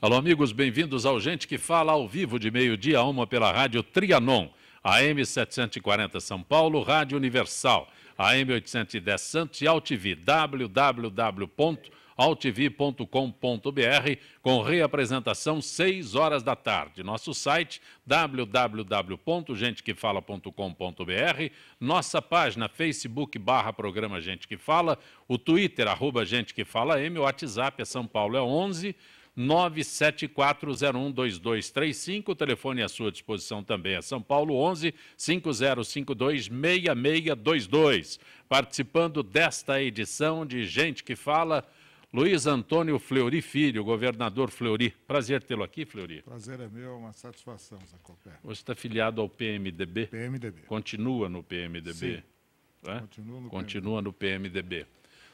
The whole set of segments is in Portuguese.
Alô, amigos, bem-vindos ao Gente que Fala ao vivo de meio-dia a 1 pela Rádio Trianon, AM 740 São Paulo, Rádio Universal, AM 810 Santos e AltV, www.altv.com.br, com reapresentação 6 horas da tarde. Nosso site, www.gentequefala.com.br, nossa página Facebook/Programa Gente que Fala, o Twitter, @Gente que Fala M, o WhatsApp é São Paulo, é 11 974012235, o telefone à sua disposição também é São Paulo, 11 5052 6622. Participando desta edição de Gente que Fala, Luiz Antônio Fleury Filho, governador Fleury. Prazer tê-lo aqui, Fleury. Prazer é meu, uma satisfação, Zacopé. Você está filiado ao PMDB? PMDB. Continua no PMDB? Sim. É? Continua no PMDB.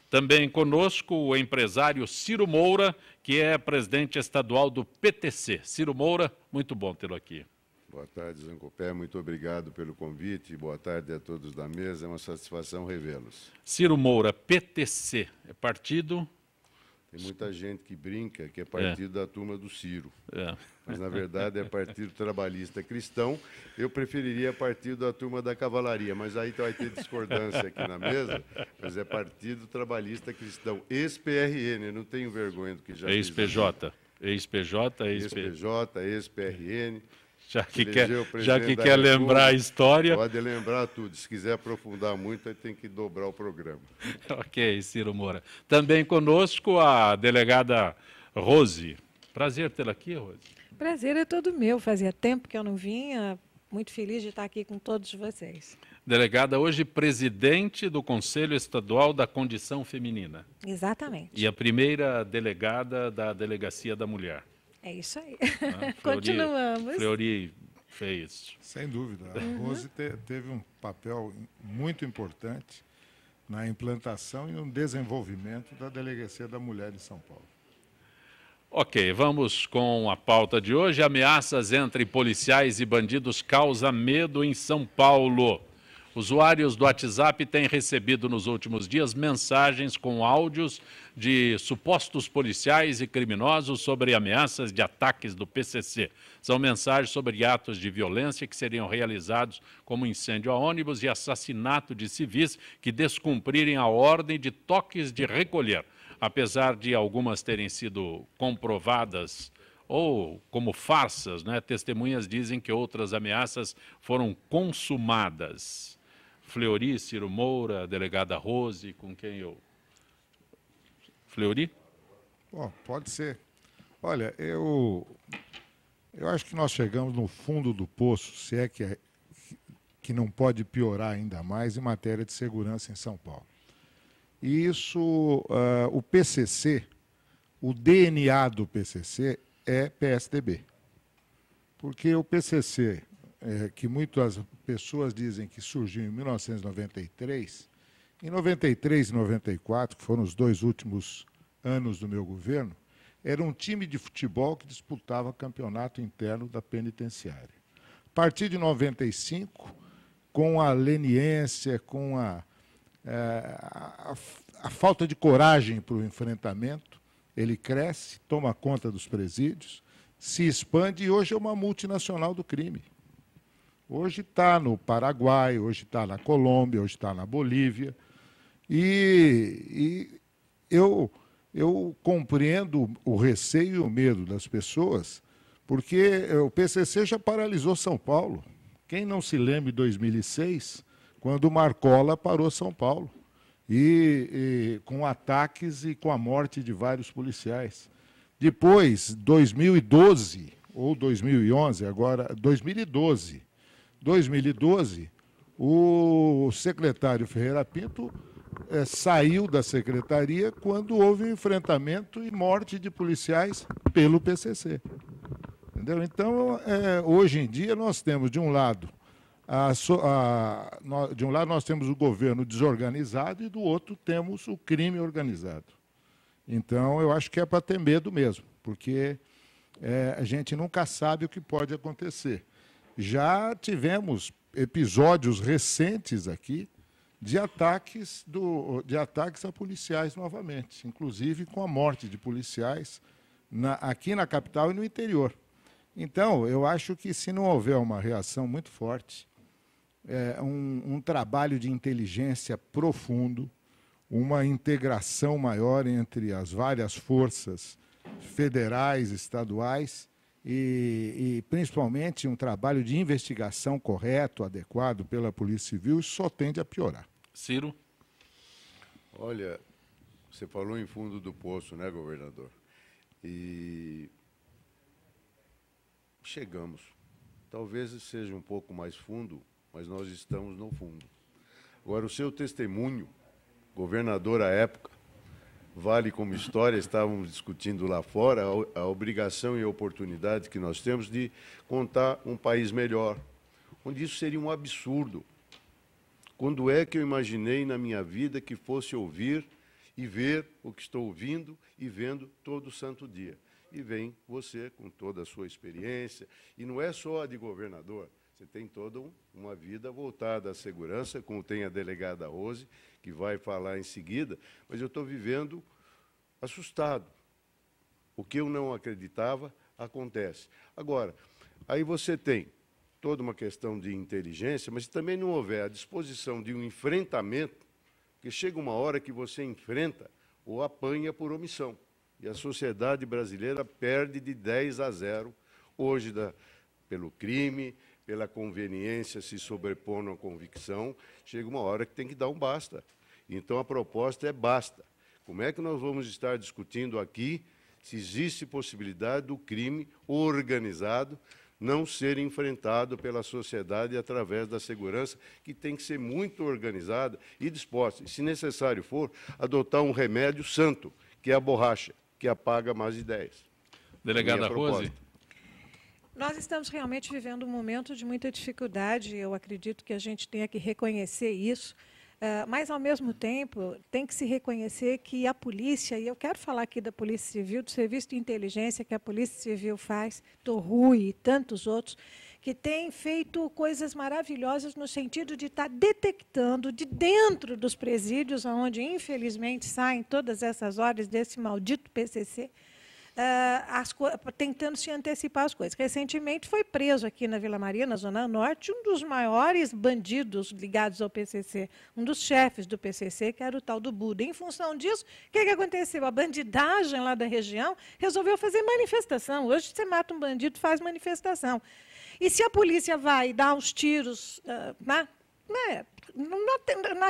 Também conosco o empresário Ciro Moura, que é presidente estadual do PTC. Ciro Moura, muito bom tê-lo aqui. Boa tarde, Zancopé. Muito obrigado pelo convite. Boa tarde a todos da mesa. É uma satisfação revê-los. Ciro Moura, PTC, é partido? Tem muita gente que brinca que é partido da turma do Ciro. Mas, na verdade, é Partido Trabalhista Cristão. Eu preferiria partido da turma da Cavalaria, mas aí vai ter discordância aqui na mesa. Mas é Partido Trabalhista Cristão, ex-PRN, não tenho vergonha do que já fiz. Ex-PJ, ex-PJ, ex-PRN. Já que quer lembrar a história. Pode lembrar tudo. Se quiser aprofundar muito, aí tem que dobrar o programa. Ok, Ciro Moura. Também conosco a delegada Rose. Prazer tê-la aqui, Rose. Prazer é todo meu. Fazia tempo que eu não vinha. Muito feliz de estar aqui com todos vocês. Delegada, hoje presidente do Conselho Estadual da Condição Feminina. Exatamente. E a primeira delegada da Delegacia da Mulher. É isso aí. Continuamos. Fleury fez. Sem dúvida. A Rose teve um papel muito importante na implantação e no desenvolvimento da Delegacia da Mulher em São Paulo. Ok, vamos com a pauta de hoje. Ameaças entre policiais e bandidos causam medo em São Paulo. Usuários do WhatsApp têm recebido nos últimos dias mensagens com áudios de supostos policiais e criminosos sobre ameaças de ataques do PCC. São mensagens sobre atos de violência que seriam realizados como incêndio a ônibus e assassinato de civis que descumprirem a ordem de toques de recolher. Apesar de algumas terem sido comprovadas ou como farsas, né? Testemunhas dizem que outras ameaças foram consumadas. Fleury, Ciro Moura, a delegada Rose, com quem eu... Fleury? Bom, pode ser. Olha, eu acho que nós chegamos no fundo do poço, se é que não pode piorar ainda mais em matéria de segurança em São Paulo. E isso, o PCC, o DNA do PCC é PSDB. Porque o PCC... que muitas pessoas dizem que surgiu em 1993, em 93 e 94, que foram os 2 últimos anos do meu governo, era um time de futebol que disputava campeonato interno da penitenciária. A partir de 95, com a leniência, com a falta de coragem para o enfrentamento, ele cresce, toma conta dos presídios, se expande e hoje é uma multinacional do crime. Hoje está no Paraguai, hoje está na Colômbia, hoje está na Bolívia. E eu compreendo o receio e o medo das pessoas, porque o PCC já paralisou São Paulo. Quem não se lembra de 2006, quando o Marcola parou São Paulo, e com ataques e com a morte de vários policiais. Depois, 2012, ou 2011, agora 2012, o secretário Ferreira Pinto saiu da secretaria quando houve um enfrentamento e morte de policiais pelo PCC. Entendeu? Então, hoje em dia, nós temos, de um lado, nós temos o governo desorganizado e, do outro, temos o crime organizado. Então, eu acho que é para ter medo mesmo, porque a gente nunca sabe o que pode acontecer. Já tivemos episódios recentes aqui de ataques a policiais novamente, inclusive com a morte de policiais aqui na capital e no interior. Então, eu acho que se não houver uma reação muito forte, um trabalho de inteligência profundo, uma integração maior entre as várias forças federais, estaduais e principalmente um trabalho de investigação correto, adequado pela Polícia Civil, isso só tende a piorar. Ciro? Olha, você falou em fundo do poço, né, governador? E chegamos. Talvez seja um pouco mais fundo, mas nós estamos no fundo. Agora, o seu testemunho, governador à época, vale como história, estávamos discutindo lá fora, a obrigação e a oportunidade que nós temos de contar um país melhor, onde isso seria um absurdo. Quando é que eu imaginei na minha vida que fosse ouvir e ver o que estou ouvindo e vendo todo santo dia? E vem você com toda a sua experiência, e não é só a de governador, você tem toda uma vida voltada à segurança, como tem a delegada Rose, que vai falar em seguida, mas eu estou vivendo assustado. O que eu não acreditava acontece. Agora, aí você tem toda uma questão de inteligência, mas se também não houver a disposição de um enfrentamento, porque chega uma hora que você enfrenta ou apanha por omissão. E a sociedade brasileira perde de 10-0 hoje pelo crime, pela conveniência se sobrepondo à convicção, chega uma hora que tem que dar um basta. Então, a proposta é basta. Como é que nós vamos estar discutindo aqui se existe possibilidade do crime organizado não ser enfrentado pela sociedade através da segurança, que tem que ser muito organizada e disposta, e, se necessário for, adotar um remédio santo, que é a borracha, que apaga más ideias. Delegada Rose. Nós estamos realmente vivendo um momento de muita dificuldade, eu acredito que a gente tenha que reconhecer isso, mas, ao mesmo tempo, tem que se reconhecer que a polícia, e eu quero falar aqui da Polícia Civil, do Serviço de Inteligência que a Polícia Civil faz, do Rui e tantos outros, que têm feito coisas maravilhosas no sentido de estar detectando de dentro dos presídios, onde, infelizmente, saem todas essas horas desse maldito PCC, tentando se antecipar as coisas. Recentemente foi preso aqui na Vila Maria, na Zona Norte, um dos maiores bandidos ligados ao PCC, um dos chefes do PCC, que era o tal do Buda. Em função disso, o que aconteceu? A bandidagem lá da região resolveu fazer manifestação. Hoje você mata um bandido, faz manifestação. E se a polícia vai dar uns tiros na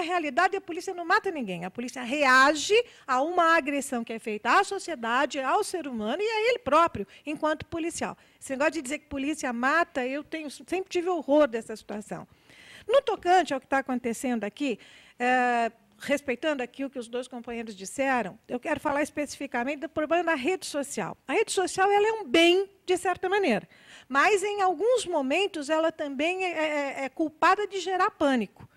realidade, a polícia não mata ninguém. A polícia reage a uma agressão que é feita à sociedade, ao ser humano e a ele próprio, enquanto policial. Esse negócio de dizer que polícia mata, eu sempre tive horror dessa situação. No tocante ao que está acontecendo aqui, respeitando aqui o que os dois companheiros disseram, eu quero falar especificamente do problema da rede social. A rede social ela é um bem, de certa maneira, mas, em alguns momentos, ela também é culpada de gerar pânico.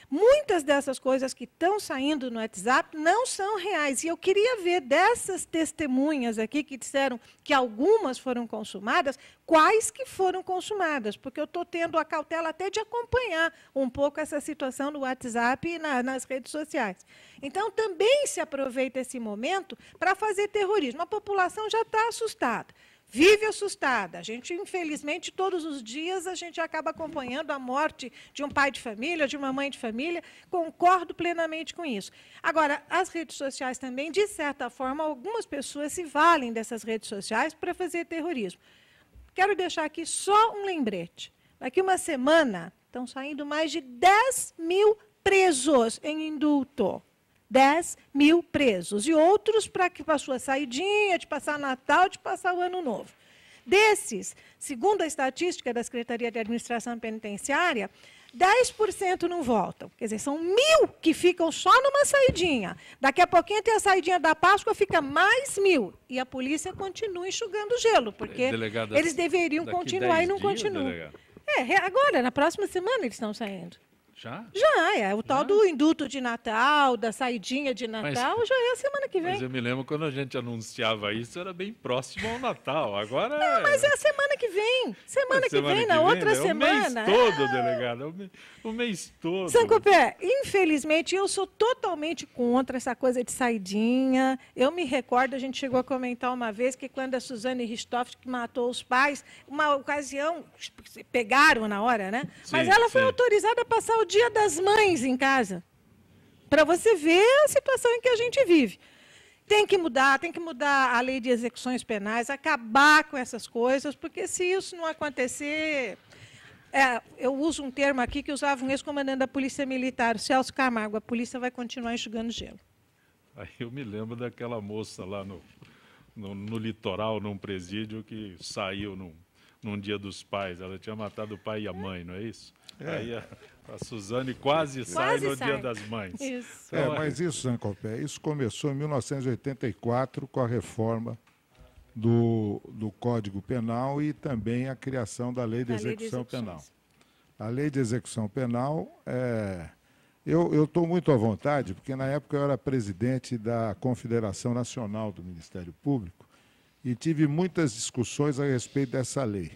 Muitas dessas coisas que estão saindo no WhatsApp não são reais. E eu queria ver dessas testemunhas aqui que disseram que algumas foram consumadas, quais que foram consumadas, porque eu estou tendo a cautela até de acompanhar um pouco essa situação no WhatsApp e nas redes sociais. Então, também se aproveita esse momento para fazer terrorismo. A população já está assustada. Vive assustada. A gente, infelizmente, todos os dias a gente acaba acompanhando a morte de um pai de família, de uma mãe de família. Concordo plenamente com isso. Agora, as redes sociais também, de certa forma, algumas pessoas se valem dessas redes sociais para fazer terrorismo. Quero deixar aqui só um lembrete. Daqui uma semana, estão saindo mais de 10 mil presos em indulto. 10 mil presos, e outros para a sua saidinha, de passar Natal, de passar o Ano Novo. Desses, segundo a estatística da Secretaria de Administração Penitenciária, 10% não voltam. Quer dizer, são 1.000 que ficam só numa saidinha. Daqui a pouquinho tem a saidinha da Páscoa, fica mais 1.000. E a polícia continua enxugando gelo, porque eles deveriam continuar e não continuam. Agora, na próxima semana eles estão saindo. Já? Já, é. O tal do indulto de Natal, da saidinha de Natal, já é a semana que vem. Mas eu me lembro quando a gente anunciava isso, era bem próximo ao Natal. Agora Não, mas é a semana que vem. Semana que vem, na outra semana. O mês todo, delegado. O mês todo. Sancopé, infelizmente, eu sou totalmente contra essa coisa de saidinha. Eu me recordo, a gente chegou a comentar uma vez que quando a Suzane Richthofen matou os pais, uma ocasião, pegaram na hora, né? Sim, mas ela foi sim. autorizada a passar o Dia das Mães em casa. Para você ver a situação em que a gente vive. Tem que mudar a lei de execuções penais, acabar com essas coisas, porque se isso não acontecer... eu uso um termo aqui que usava um ex-comandante da Polícia Militar, o Celso Camargo, a polícia vai continuar enxugando gelo. Aí eu me lembro daquela moça lá no litoral, num presídio, que saiu num Dia dos Pais. Ela tinha matado o pai e a mãe, não é isso? Aí a Suzane quase sai no Dia das Mães. Isso. Então, Mas isso, Sancopé, isso começou em 1984 com a reforma do Código Penal e também a criação da Lei de Execução Penal. A Lei de Execução Penal, eu estou muito à vontade, porque na época eu era presidente da Confederação Nacional do Ministério Público e tive muitas discussões a respeito dessa lei.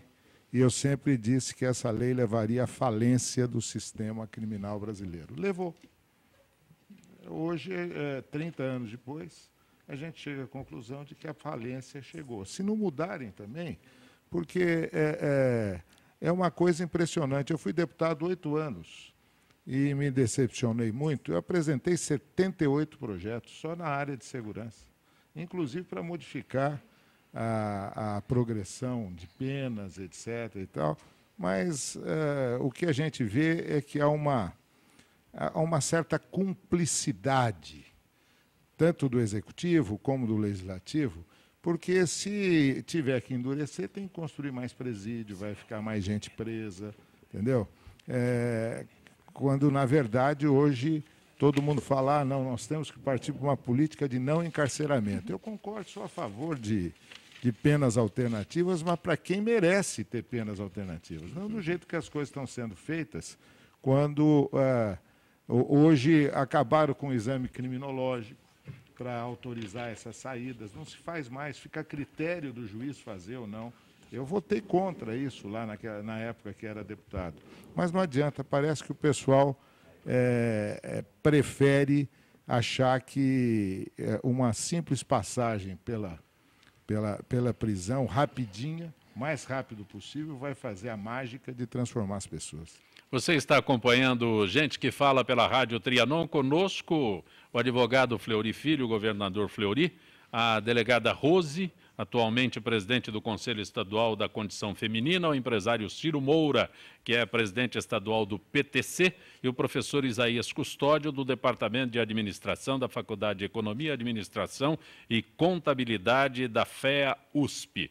E eu sempre disse que essa lei levaria à falência do sistema criminal brasileiro. Levou. Hoje, 30 anos depois, a gente chega à conclusão de que a falência chegou. Se não mudarem também, porque é uma coisa impressionante. Eu fui deputado 8 anos e me decepcionei muito. Eu apresentei 78 projetos só na área de segurança, inclusive para modificar a progressão de penas, etc. e tal, mas o que a gente vê é que há uma certa cumplicidade, tanto do Executivo como do Legislativo, porque se tiver que endurecer, tem que construir mais presídio, vai ficar mais gente presa, entendeu? Quando, na verdade, hoje todo mundo fala, não, nós temos que partir para uma política de não encarceramento. Eu concordo, sou a favor de penas alternativas, mas para quem merece ter penas alternativas. Não do jeito que as coisas estão sendo feitas, quando hoje acabaram com o exame criminológico para autorizar essas saídas. Não se faz mais, fica a critério do juiz fazer ou não. Eu votei contra isso lá na época que era deputado. Mas não adianta, parece que o pessoal prefere achar que uma simples passagem pela prisão, rapidinha, mais rápido possível, vai fazer a mágica de transformar as pessoas. Você está acompanhando Gente que Fala pela Rádio Trianon, conosco o advogado Fleury Filho, o governador Fleury, a delegada Rose, atualmente presidente do Conselho Estadual da Condição Feminina, o empresário Ciro Moura, que é presidente estadual do PTC, e o professor Isaías Custódio, do Departamento de Administração da Faculdade de Economia, Administração e Contabilidade da FEA-USP.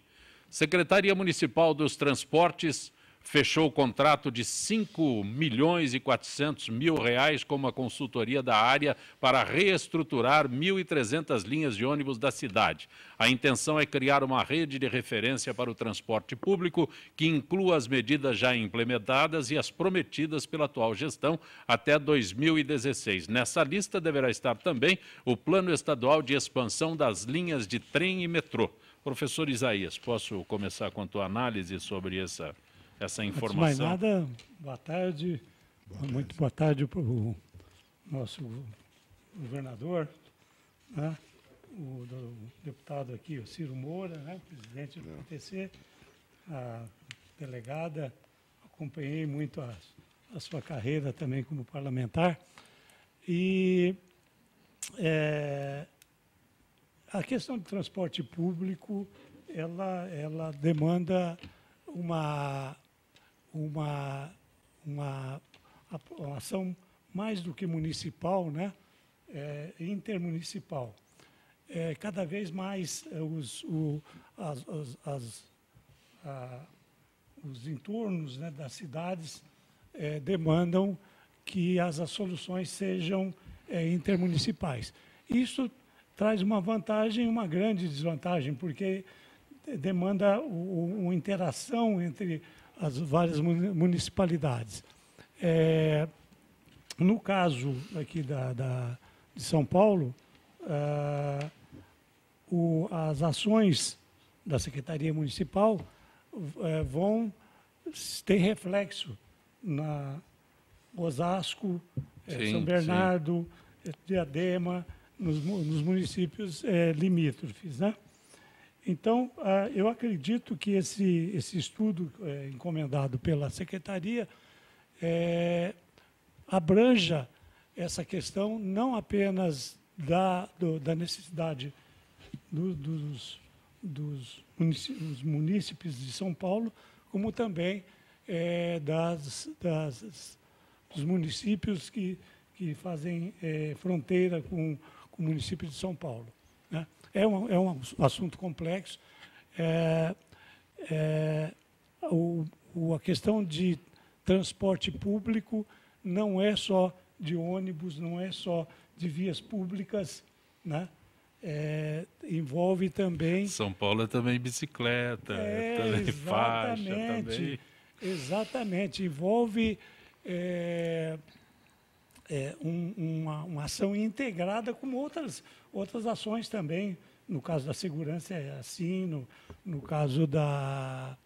Secretaria Municipal dos Transportes fechou o contrato de R$ 5.400.000 com uma consultoria da área para reestruturar 1.300 linhas de ônibus da cidade. A intenção é criar uma rede de referência para o transporte público que inclua as medidas já implementadas e as prometidas pela atual gestão até 2016. Nessa lista deverá estar também o Plano Estadual de Expansão das linhas de trem e metrô. Professor Isaías, posso começar com a tua análise sobre essa informação? Antes de mais nada, boa tarde. Muito boa tarde para o nosso governador, né? O deputado aqui, o Ciro Moura, né? Presidente do PTC, a delegada. Acompanhei muito a sua carreira também como parlamentar. E a questão do transporte público, ela demanda uma ação mais do que municipal, né? Intermunicipal. Cada vez mais os entornos, né, das cidades demandam que as soluções sejam intermunicipais. Isso traz uma vantagem e uma grande desvantagem, porque demanda uma interação entre as várias municipalidades. No caso aqui de São Paulo, as ações da Secretaria Municipal vão ter reflexo na Osasco, São Bernardo, Diadema, nos municípios limítrofes, né? Então, eu acredito que esse estudo encomendado pela Secretaria abranja essa questão não apenas da necessidade dos munícipes de São Paulo, como também dos municípios que fazem fronteira com o município de São Paulo, né? É um assunto complexo. A questão de transporte público não é só de ônibus, não é só de vias públicas, né? Envolve também... São Paulo é também bicicleta, também faixa. Também... Exatamente, envolve uma ação integrada com outras ações também. No caso da segurança é assim, no caso da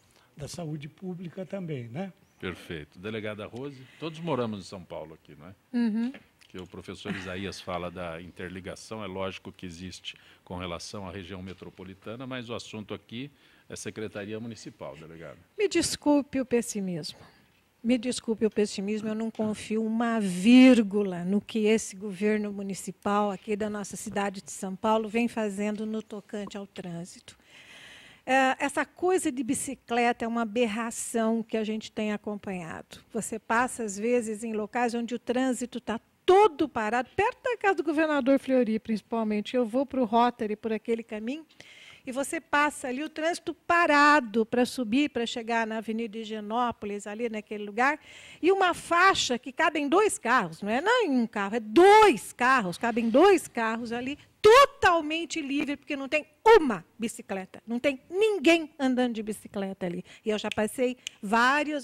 saúde pública também, né? Perfeito. Delegada Rose, todos moramos em São Paulo aqui, não é? Uhum. Que o professor Isaías fala da interligação, é lógico que existe com relação à região metropolitana, mas o assunto aqui é Secretaria Municipal, delegado. Me desculpe o pessimismo. Me desculpe o pessimismo, eu não confio uma vírgula no que esse governo municipal aqui da nossa cidade de São Paulo vem fazendo no tocante ao trânsito. Essa coisa de bicicleta é uma aberração que a gente tem acompanhado. Você passa, às vezes, em locais onde o trânsito está todo parado, perto da casa do governador Fleury, principalmente. Eu vou para o Rotary, por aquele caminho, e você passa ali o trânsito parado para subir, para chegar na Avenida Higienópolis, ali naquele lugar, e uma faixa que cabem 2 carros, não é em um carro, é 2 carros, cabem 2 carros ali, totalmente livre, porque não tem uma bicicleta, não tem ninguém andando de bicicleta ali. E eu já passei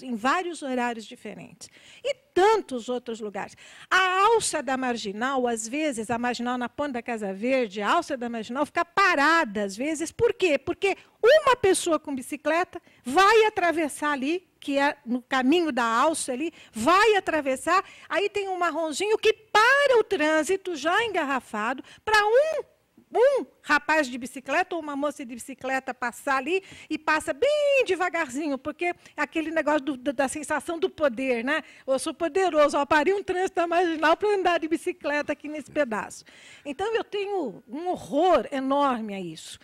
em vários horários diferentes. E tantos outros lugares. A alça da Marginal, às vezes, a Marginal na Ponta da Casa Verde, a alça da Marginal fica parada, às vezes. Por quê? Porque uma pessoa com bicicleta vai atravessar ali, que é no caminho da alça ali, vai atravessar, aí tem um marronzinho que para o trânsito já engarrafado, para um rapaz de bicicleta ou uma moça de bicicleta passar ali e passa bem devagarzinho, porque é aquele negócio da sensação do poder, né? Eu sou poderoso, eu parei um trânsito da Marginal para andar de bicicleta aqui nesse pedaço. Então, eu tenho um horror enorme a isso.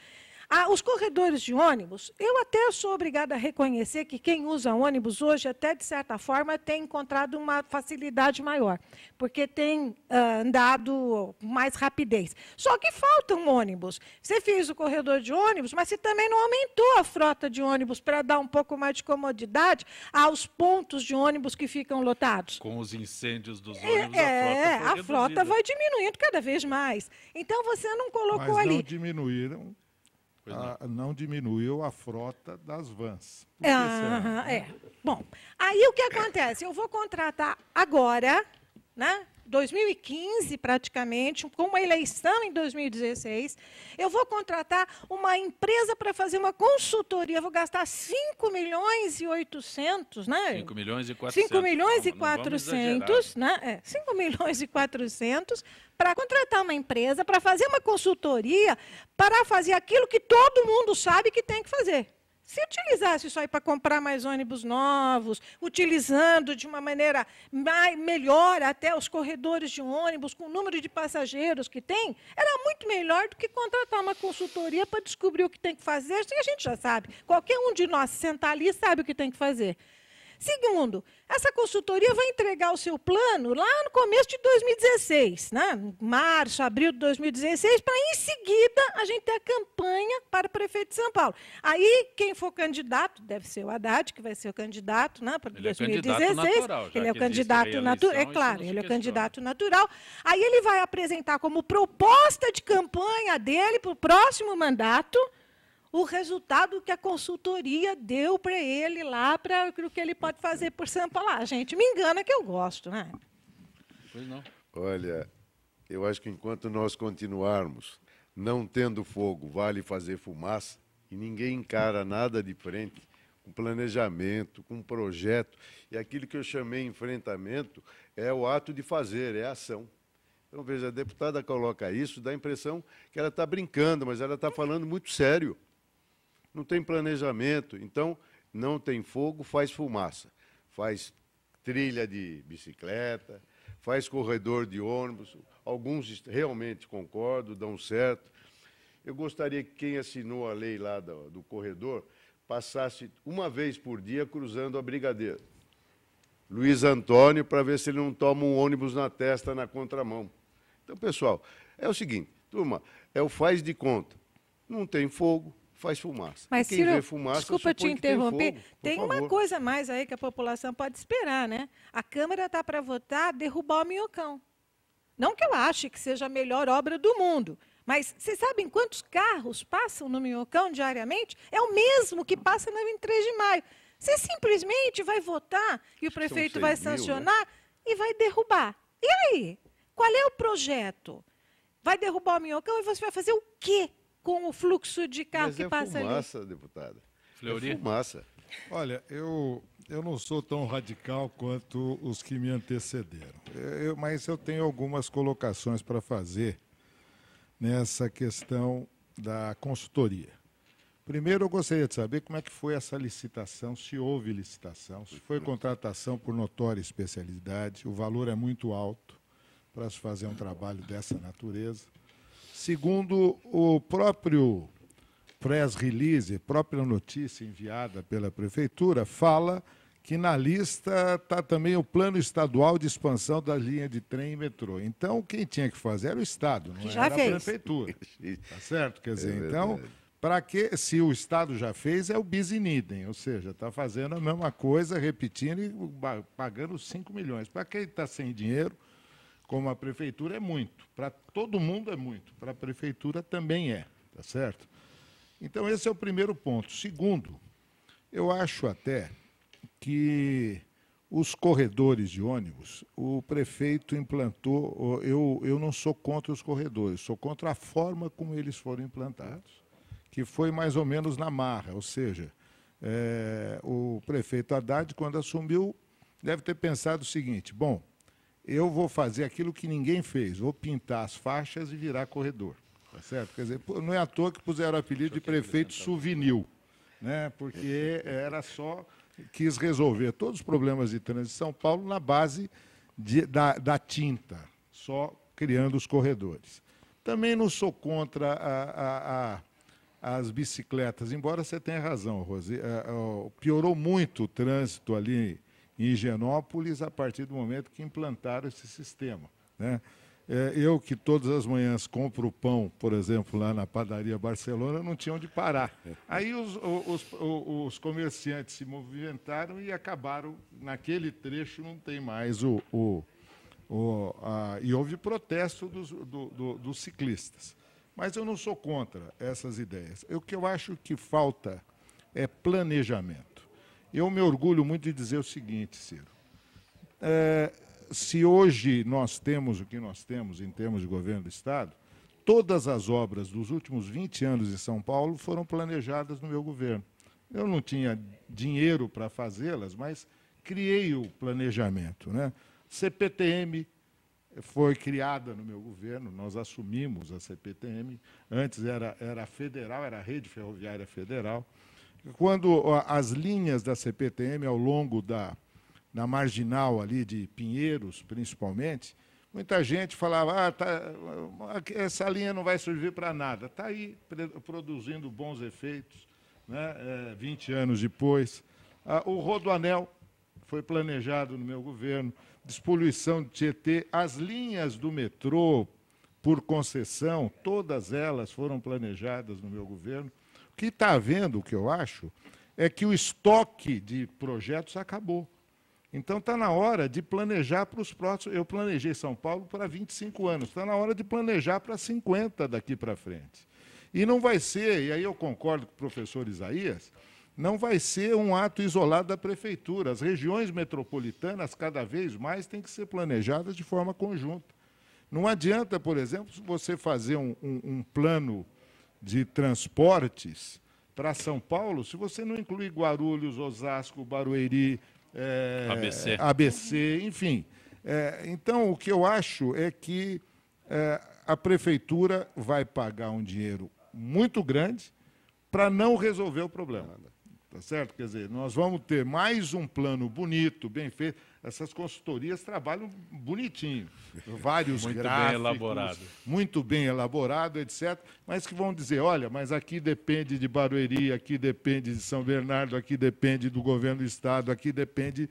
Os corredores de ônibus, eu até sou obrigada a reconhecer que quem usa ônibus hoje, até de certa forma, tem encontrado uma facilidade maior, porque tem andado com mais rapidez. Só que falta um ônibus. Você fez o corredor de ônibus, mas você também não aumentou a frota de ônibus para dar um pouco mais de comodidade aos pontos de ônibus que ficam lotados. Com os incêndios dos ônibus, a frota vai diminuindo cada vez mais. Então, você não colocou mas ali... não diminuíram... não diminuiu a frota das vans. Bom, aí o que acontece? Eu vou contratar agora, né, 2015 praticamente, com uma eleição em 2016, eu vou contratar uma empresa para fazer uma consultoria, eu vou gastar 5 milhões e 800, né? 5 milhões e 400. 5 milhões e 400, né? 5 milhões e 400 para contratar uma empresa, para fazer uma consultoria, para fazer aquilo que todo mundo sabe que tem que fazer. Se utilizasse isso aí para comprar mais ônibus novos, utilizando de uma maneira melhor até os corredores de ônibus, com o número de passageiros que tem, era muito melhor do que contratar uma consultoria para descobrir o que tem que fazer. Isso a gente já sabe. Qualquer um de nós sentar ali sabe o que tem que fazer. Segundo, essa consultoria vai entregar o seu plano lá no começo de 2016, né? Março, abril de 2016, para em seguida a gente ter a campanha para o prefeito de São Paulo. Aí, quem for candidato, deve ser o Haddad, que vai ser o candidato, né, para 2016. Ele é o candidato natural, é claro, ele é o candidato natural. Aí ele vai apresentar como proposta de campanha dele para o próximo mandato o resultado que a consultoria deu para ele lá, para o que ele pode fazer por São Paulo. A gente me engana que eu gosto, né? Pois não. Olha, eu acho que enquanto nós continuarmos não tendo fogo, vale fazer fumaça, e ninguém encara nada de frente, com planejamento, com projeto, e aquilo que eu chamei enfrentamento é o ato de fazer, é a ação. Então, veja, a deputada coloca isso, dá a impressão que ela está brincando, mas ela está falando muito sério. Não tem planejamento, então não tem fogo, faz fumaça, faz trilha de bicicleta, faz corredor de ônibus, alguns realmente concordo, dão certo. Eu gostaria que quem assinou a lei lá do corredor passasse uma vez por dia cruzando a Brigadeiro. Luiz Antônio, para ver se ele não toma um ônibus na testa na contramão. Então, pessoal, é o seguinte, turma, é o faz de conta. Não tem fogo, faz fumaça. Mas, quem Ciro, vê fumaça, desculpa te interromper, tem uma uma coisa mais aí que a população pode esperar, né? A Câmara está para votar derrubar o Minhocão. Não que eu ache que seja a melhor obra do mundo, mas vocês sabem quantos carros passam no Minhocão diariamente? É o mesmo que passa na 23 de maio. Você simplesmente vai votar e o prefeito vai sancionar e vai derrubar. E aí? Qual é o projeto? Vai derrubar o Minhocão e você vai fazer o quê com o fluxo de carro que passa ali? É fumaça, deputada. Fleury? É fumaça. Olha, eu não sou tão radical quanto os que me antecederam, mas eu tenho algumas colocações para fazer nessa questão da consultoria. Primeiro, eu gostaria de saber como é que foi essa licitação, se houve licitação, se foi contratação por notória especialidade, o valor é muito alto para se fazer um trabalho dessa natureza. Segundo, o próprio press release, a própria notícia enviada pela Prefeitura, fala que na lista está também o plano estadual de expansão da linha de trem e metrô. Então, quem tinha que fazer era o Estado, não era a Prefeitura. Tá certo? Quer dizer, então, para que, se o Estado já fez, é o bis in idem, ou seja, está fazendo a mesma coisa, repetindo e pagando 5 milhões. Para quem está sem dinheiro, como a Prefeitura, é muito. Para todo mundo é muito. Para a Prefeitura também é, tá certo? Então, esse é o primeiro ponto. Segundo, eu acho até que os corredores de ônibus, o prefeito implantou, eu não sou contra os corredores, sou contra a forma como eles foram implantados, que foi mais ou menos na marra, ou seja, o prefeito Haddad, quando assumiu, deve ter pensado o seguinte, bom, eu vou fazer aquilo que ninguém fez, vou pintar as faixas e virar corredor. Tá certo? Quer dizer, não é à toa que puseram o apelido de prefeito souvenir, né? Porque era só, quis resolver todos os problemas de trânsito de São Paulo na base da tinta, só criando os corredores. Também não sou contra as bicicletas, embora você tenha razão, Rose. Piorou muito o trânsito ali em Higienópolis a partir do momento que implantaram esse sistema, né? Eu, que todas as manhãs compro pão, por exemplo, lá na padaria Barcelona, não tinha onde parar. Aí os comerciantes se movimentaram e acabaram, naquele trecho não tem mais e houve protesto dos ciclistas. Mas eu não sou contra essas ideias. O que eu acho que falta é planejamento. Eu me orgulho muito de dizer o seguinte, Ciro. Se hoje nós temos o que nós temos em termos de governo do Estado, todas as obras dos últimos 20 anos em São Paulo foram planejadas no meu governo. Eu não tinha dinheiro para fazê-las, mas criei o planejamento, né? CPTM foi criada no meu governo, nós assumimos a CPTM, antes era federal, era a Rede Ferroviária Federal. Quando as linhas da CPTM ao longo na marginal ali de Pinheiros, principalmente, muita gente falava, essa linha não vai servir para nada. Está aí produzindo bons efeitos, né? 20 anos depois. O Rodoanel foi planejado no meu governo, despoluição de Tietê, as linhas do metrô por concessão, todas elas foram planejadas no meu governo. O que está havendo, o que eu acho, é que o estoque de projetos acabou. Então, está na hora de planejar para os próximos... Eu planejei São Paulo para 25 anos, está na hora de planejar para 50 daqui para frente. E não vai ser, e aí eu concordo com o professor Isaías, não vai ser um ato isolado da prefeitura. As regiões metropolitanas, cada vez mais, têm que ser planejadas de forma conjunta. Não adianta, por exemplo, você fazer um plano de transportes para São Paulo se você não incluir Guarulhos, Osasco, Barueri, ABC, enfim. Então, o que eu acho é que a prefeitura vai pagar um dinheiro muito grande para não resolver o problema. Tá certo? Quer dizer, nós vamos ter mais um plano bonito, bem feito. Essas consultorias trabalham bonitinho, vários muito gráficos, bem elaborado. muito bem elaborado, etc. Mas que vão dizer, olha, mas aqui depende de Barueri, aqui depende de São Bernardo, aqui depende do governo do Estado, aqui depende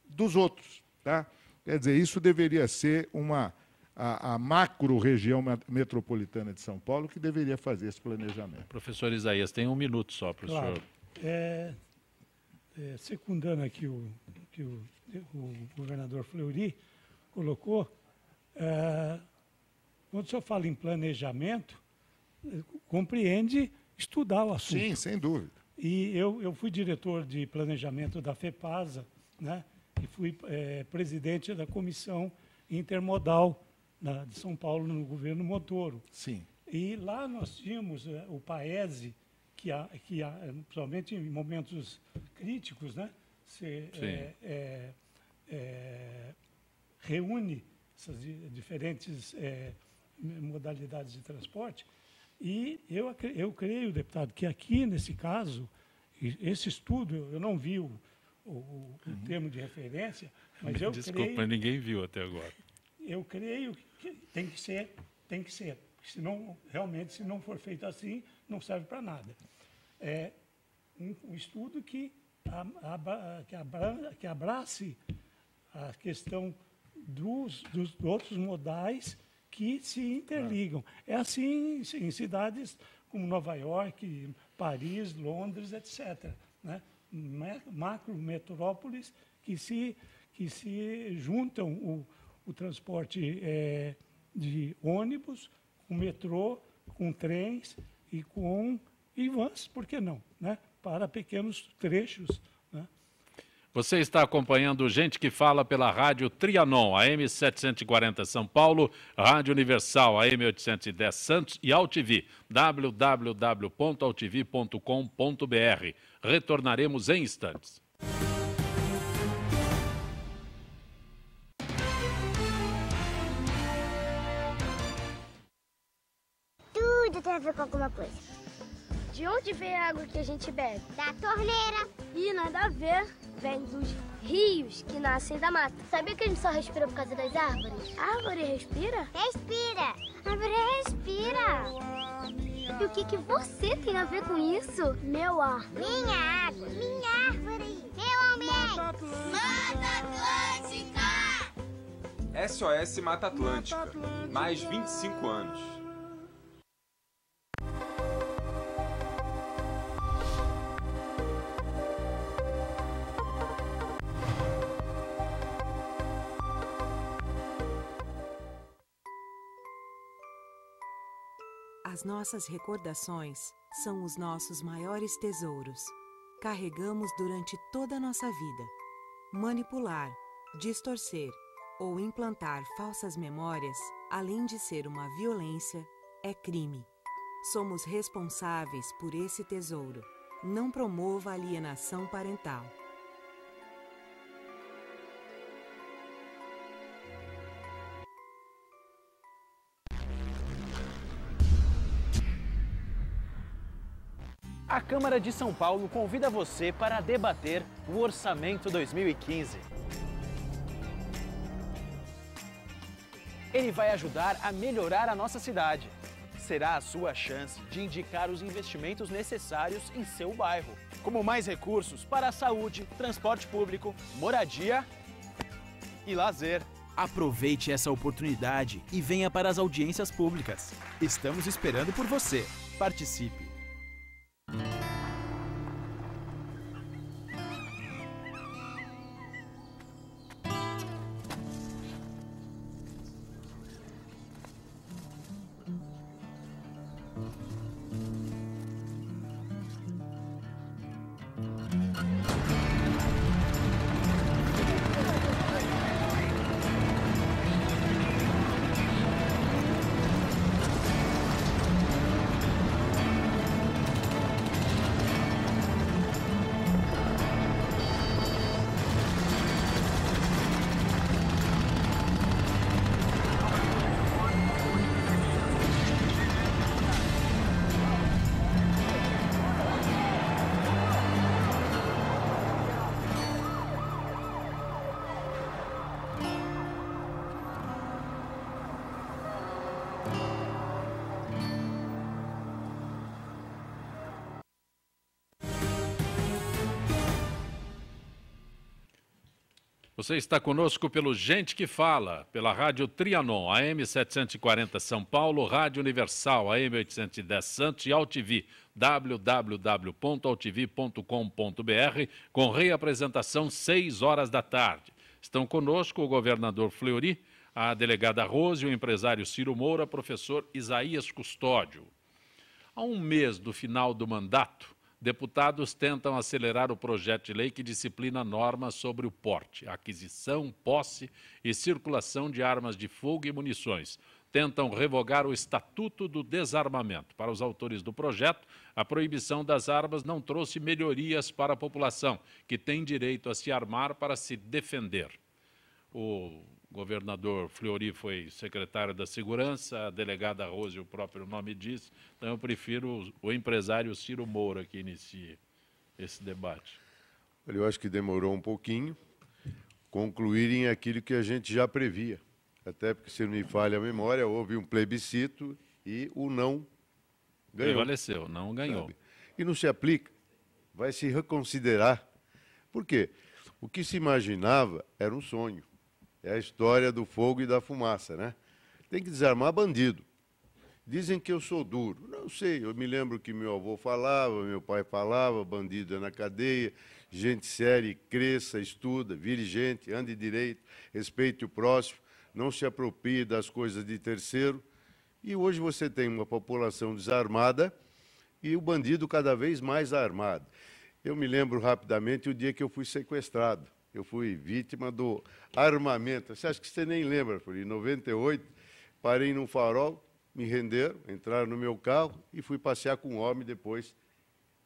dos outros. Tá? Quer dizer, isso deveria ser a macro-região metropolitana de São Paulo que deveria fazer esse planejamento. Professor Isaías, tem 1 minuto só para o senhor. Secundando aqui o que o governador Fleury colocou, quando o senhor fala em planejamento, compreende estudar o assunto. Sim, sem dúvida. E eu fui diretor de planejamento da FEPASA, né, e fui presidente da comissão intermodal de São Paulo no governo Montoro. Sim. E lá nós tínhamos o PAESE, que principalmente em momentos críticos, né, reúne essas diferentes modalidades de transporte. E eu creio, deputado, que aqui, nesse caso, esse estudo, eu não vi o termo de referência, mas eu Desculpa, creio... ninguém viu até agora. Eu creio que tem que ser. Senão, realmente, se não for feito assim, não serve para nada. É um estudo que abrace a questão dos outros modais que se interligam. É assim em cidades como Nova York, Paris, Londres, etc., né? Macrometrópoles que se juntam o transporte de ônibus, com metrô, com trens e com vans, por que não, né? Para pequenos trechos. Né? Você está acompanhando Gente que Fala pela Rádio Trianon, AM 740 São Paulo, Rádio Universal, AM 810 Santos e AltV, www.altv.com.br. Retornaremos em instantes. Tudo tem a ver com alguma coisa. De onde vem a água que a gente bebe? Da torneira. Ih, nada a ver. Vem dos rios que nascem da mata. Sabia que a gente só respira por causa das árvores? A árvore respira? Respira. A árvore respira. E o que você tem a ver com isso? Meu ar. Minha água. Minha árvore. Meu ambiente. Mata Atlântica. SOS Mata Atlântica. Mais 25 anos. As nossas recordações são os nossos maiores tesouros. Carregamos durante toda a nossa vida. Manipular, distorcer ou implantar falsas memórias, além de ser uma violência, é crime. Somos responsáveis por esse tesouro. Não promova alienação parental. A Câmara de São Paulo convida você para debater o Orçamento 2015. Ele vai ajudar a melhorar a nossa cidade. Será a sua chance de indicar os investimentos necessários em seu bairro, como mais recursos para a saúde, transporte público, moradia e lazer. Aproveite essa oportunidade e venha para as audiências públicas. Estamos esperando por você. Participe! Você está conosco pelo Gente que Fala, pela Rádio Trianon, AM 740 São Paulo, Rádio Universal, AM 810 Santos e AltV, www.altv.com.br, com reapresentação 6 horas da tarde. Estão conosco o governador Fleury, a delegada Rose, o empresário Ciro Moura, professor Isaías Custódio. Há um mês do final do mandato, deputados tentam acelerar o projeto de lei que disciplina normas sobre o porte, aquisição, posse e circulação de armas de fogo e munições. Tentam revogar o Estatuto do Desarmamento. Para os autores do projeto, a proibição das armas não trouxe melhorias para a população, que tem direito a se armar para se defender. O governador Fleury foi secretário da Segurança, a delegada Rose, o próprio nome diz, então eu prefiro o empresário Ciro Moura que inicie esse debate. Eu acho que demorou um pouquinho concluírem aquilo que a gente já previa, até porque, se não me falha a memória, houve um plebiscito e o não ganhou. Prevaleceu, não ganhou. Sabe? E não se aplica, vai se reconsiderar. Por quê? O que se imaginava era um sonho. É a história do fogo e da fumaça, né? Tem que desarmar bandido. Dizem que eu sou duro. Não sei, eu me lembro que meu avô falava, meu pai falava, bandido é na cadeia, gente séria, cresça, estuda, vire gente, ande direito, respeite o próximo, não se aproprie das coisas de terceiro. E hoje você tem uma população desarmada e o bandido cada vez mais armado. Eu me lembro rapidamente o dia que eu fui sequestrado. Eu fui vítima do armamento. Você acha que você nem lembra? Em 98, parei num farol, me renderam, entraram no meu carro e fui passear com um homem depois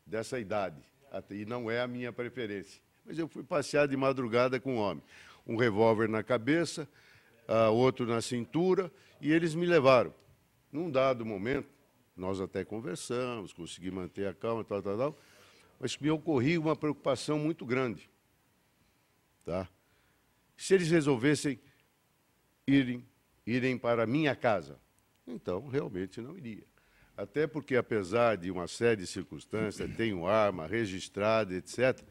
dessa idade. E não é a minha preferência. Mas eu fui passear de madrugada com um homem. Um revólver na cabeça, outro na cintura, e eles me levaram. Num dado momento, nós até conversamos, consegui manter a calma, tal, mas me ocorria uma preocupação muito grande. Tá? Se eles resolvessem irem para a minha casa, então realmente não iria. Até porque, apesar de uma série de circunstâncias, tenho arma registrada, etc.,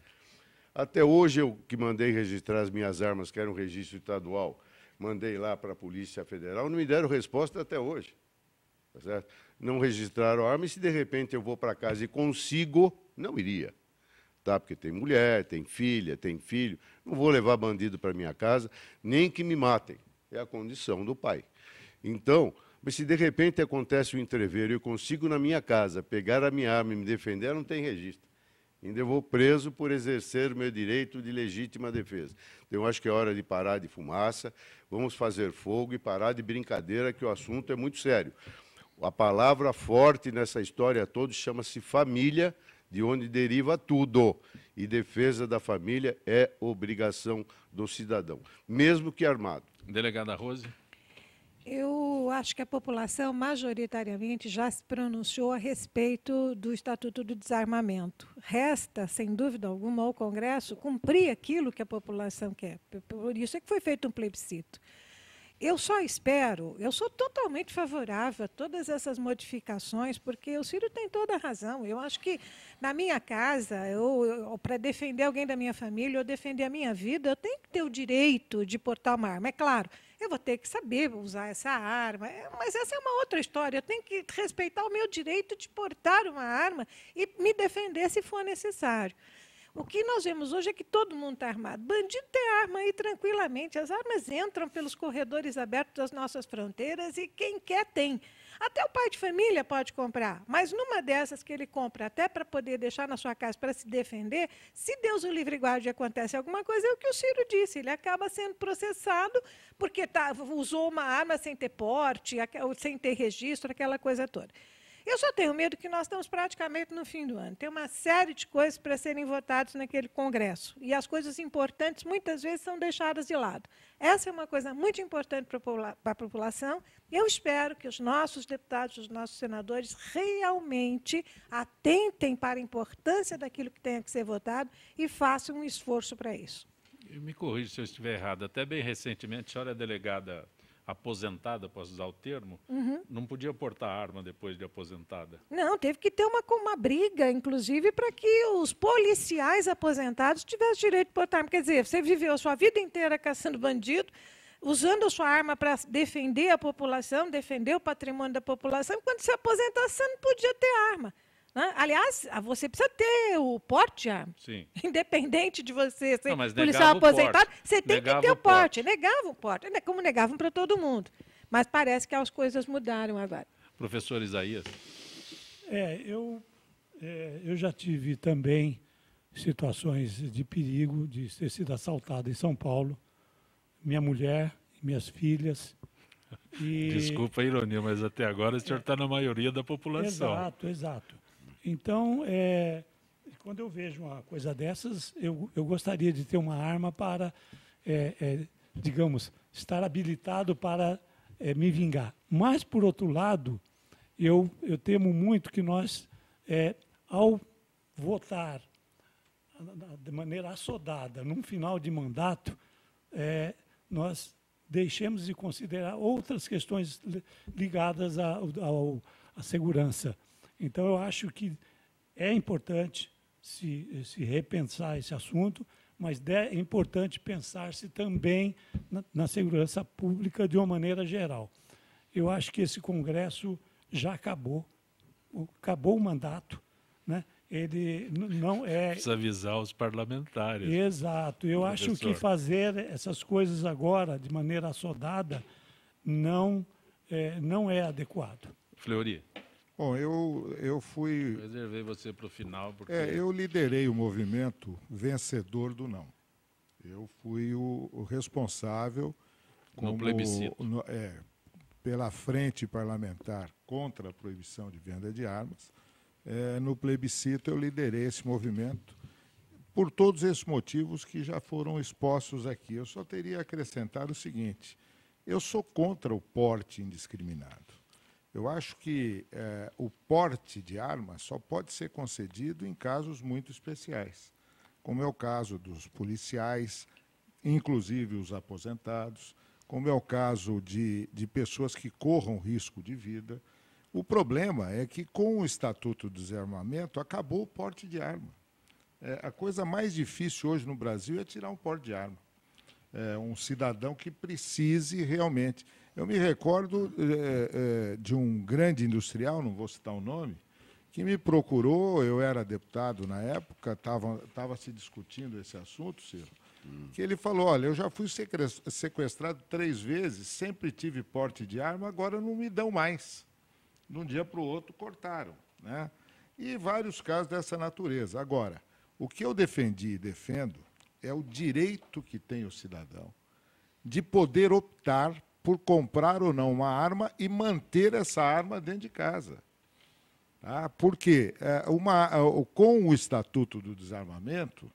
até hoje eu que mandei registrar as minhas armas, que era um registro estadual, mandei lá para a Polícia Federal, não me deram resposta até hoje. Tá certo? Não registraram a arma, e se de repente eu vou para casa e consigo, não iria. Tá? Porque tem mulher, tem filha, tem filho. Não vou levar bandido para minha casa, nem que me matem. É a condição do pai. Então, mas se de repente acontece um entreveiro e eu consigo na minha casa pegar a minha arma e me defender, não tem registro. Ainda eu vou preso por exercer o meu direito de legítima defesa. Então, eu acho que é hora de parar de fumaça, vamos fazer fogo e parar de brincadeira, que o assunto é muito sério. A palavra forte nessa história toda chama-se família, de onde deriva tudo. E defesa da família é obrigação do cidadão, mesmo que armado. Delegada Rose. Eu acho que a população, majoritariamente, já se pronunciou a respeito do Estatuto do Desarmamento. Resta, sem dúvida alguma, ao Congresso cumprir aquilo que a população quer. Por isso é que foi feito um plebiscito. Eu só espero, eu sou totalmente favorável a todas essas modificações, porque o Ciro tem toda a razão. Eu acho que, na minha casa, para defender alguém da minha família ou defender a minha vida, eu tenho que ter o direito de portar uma arma. É claro, eu vou ter que saber usar essa arma, mas essa é uma outra história. Eu tenho que respeitar o meu direito de portar uma arma e me defender se for necessário. O que nós vemos hoje é que todo mundo está armado. Bandido tem arma aí tranquilamente. As armas entram pelos corredores abertos das nossas fronteiras e quem quer tem. Até o pai de família pode comprar, mas numa dessas que ele compra até para poder deixar na sua casa para se defender, se Deus o livre e guarde e acontece alguma coisa, é o que o Ciro disse, ele acaba sendo processado porque usou uma arma sem ter porte, sem ter registro, aquela coisa toda. Eu só tenho medo que nós estamos praticamente no fim do ano. Tem uma série de coisas para serem votadas naquele Congresso. E as coisas importantes, muitas vezes, são deixadas de lado. Essa é uma coisa muito importante para a população. Eu espero que os nossos deputados, os nossos senadores, realmente atentem para a importância daquilo que tenha que ser votado e façam um esforço para isso. Me corrija se eu estiver errado. Até bem recentemente, a senhora delegada aposentada, posso usar o termo, não podia portar arma depois de aposentada. Não, teve que ter uma briga, inclusive, para que os policiais aposentados tivessem direito de portar arma. Quer dizer, você viveu a sua vida inteira caçando bandido, usando a sua arma para defender a população, defender o patrimônio da população, e quando se aposentasse, você não podia ter arma. Né? Aliás, você precisa ter o porte de arma. Sim. Independente de você ser Não, policial aposentado, você tem negava que ter o o porte. porte. Negavam o porte, como negavam para todo mundo. Mas parece que as coisas mudaram agora. Professor Isaías. Eu já tive também situações de perigo, de ter sido assaltado em São Paulo. Minha mulher, minhas filhas. Desculpa a ironia, mas até agora o senhor está na maioria da população. Exato. Então, quando eu vejo uma coisa dessas, eu gostaria de ter uma arma para, digamos, estar habilitado para me vingar. Mas, por outro lado, eu temo muito que nós, ao votar de maneira assodada, num final de mandato, nós deixemos de considerar outras questões ligadas à segurança. Então, eu acho que é importante se repensar esse assunto, mas é importante pensar-se também na segurança pública de uma maneira geral. Eu acho que esse Congresso já acabou o mandato, né? Ele não é... Precisa avisar os parlamentares. Exato. Eu acho que fazer essas coisas agora, de maneira assodada, não é adequado. Fleury. Bom, eu fui... Reservei você para o final. Porque... eu liderei o movimento vencedor do não. Eu fui o responsável... No plebiscito. Pela frente parlamentar contra a proibição de venda de armas. No plebiscito eu liderei esse movimento por todos esses motivos que já foram expostos aqui. Eu só teria a acrescentar o seguinte: eu sou contra o porte indiscriminado. Eu acho que o porte de armas só pode ser concedido em casos muito especiais, como é o caso dos policiais, inclusive os aposentados, como é o caso de pessoas que corram risco de vida. O problema é que, com o Estatuto do Desarmamento, acabou o porte de arma. A coisa mais difícil hoje no Brasil é tirar um porte de arma. Um cidadão que precise realmente. Eu me recordo de um grande industrial, não vou citar o nome, que me procurou, eu era deputado na época, estava se discutindo esse assunto, Ciro, que ele falou, olha, eu já fui sequestrado 3 vezes, sempre tive porte de arma, agora não me dão mais. De um dia para o outro cortaram, né? E vários casos dessa natureza. Agora, o que eu defendi e defendo é o direito que tem o cidadão de poder optar por comprar ou não uma arma e manter essa arma dentro de casa. Tá? Porque com o Estatuto do Desarmamento,